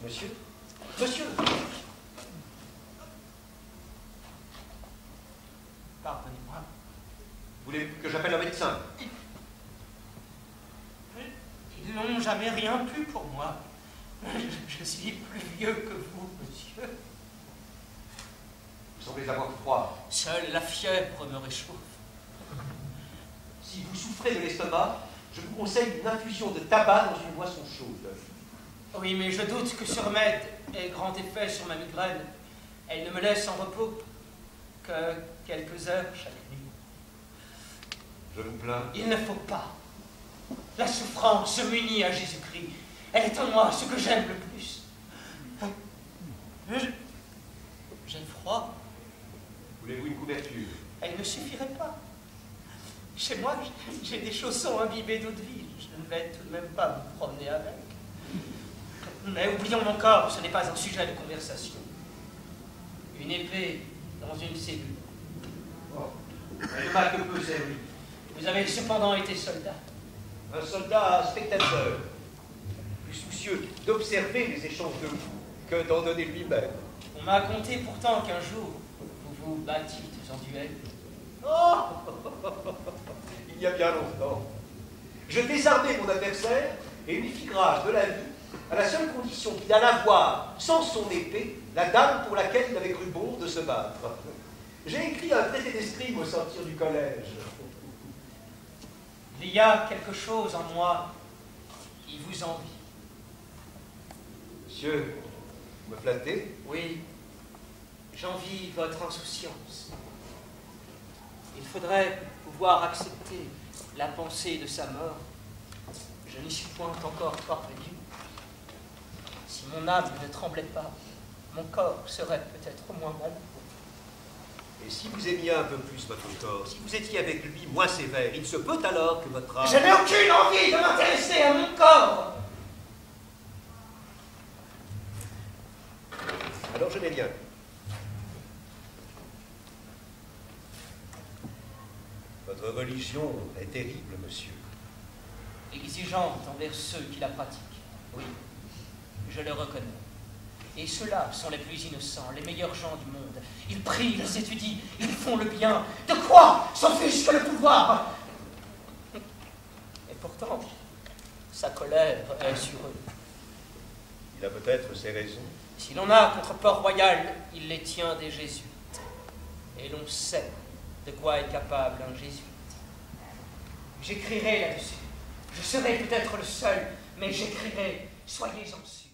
Monsieur? Monsieur! Pardonnez-moi. Voulez que j'appelle un médecin? Ils n'ont jamais rien pu pour moi. Je suis plus vieux que vous, monsieur. Vous semblez avoir froid. Seule la fièvre me réchauffe. Si vous souffrez de l'estomac, je vous conseille une infusion de tabac dans une boisson chaude. Oui, mais je doute que ce remède ait grand effet sur ma migraine. Elle ne me laisse en repos que quelques heures chaque nuit. Je vous plains. Il ne faut pas. La souffrance m'unit à Jésus-Christ. Elle est en moi ce que j'aime le plus. J'ai froid. Voulez-vous une couverture? Elle ne suffirait pas. Chez moi, j'ai des chaussons imbibés d'eau de vie. Je ne vais tout de même pas me promener avec. Mais oublions mon corps, ce n'est pas un sujet de conversation. Une épée dans une cellule. Oh, elle ne m'a que peu servi. Vous avez cependant été soldat. Un soldat spectateur, plus soucieux d'observer les échanges de coups que d'en donner lui-même. On m'a conté pourtant qu'un jour, vous vous battîtes en duel. Oh, il y a bien longtemps. Je désarmai mon adversaire et lui fis grâce de la vie à la seule condition qu'il allât voir, sans son épée, la dame pour laquelle il avait cru bon de se battre. J'ai écrit un traité d'escrime au sortir du collège. Il y a quelque chose en moi qui vous envie. Monsieur, vous me flattez? Oui, j'envie votre insouciance. Il faudrait pouvoir accepter la pensée de sa mort. Je n'y suis point encore parvenu. Si mon âme ne tremblait pas, mon corps serait peut-être moins bon. Et si vous aimiez un peu plus votre corps, si vous étiez avec lui moins sévère, il se peut alors que votre âme... Je n'ai aucune envie de m'intéresser à mon corps. Alors je n'ai rien. Votre religion est terrible, monsieur. Exigeante envers ceux qui la pratiquent. Oui, je le reconnais. Et ceux-là sont les plus innocents, les meilleurs gens du monde. Ils prient, ils étudient, ils font le bien. De quoi s'offusque le pouvoir? Et pourtant, sa colère est sur eux. Il a peut-être ses raisons. Si l'on a contre Port-Royal, il les tient des jésuites. Et l'on sait de quoi est capable un jésuite. J'écrirai là-dessus. Je serai peut-être le seul, mais j'écrirai, soyez-en sûrs.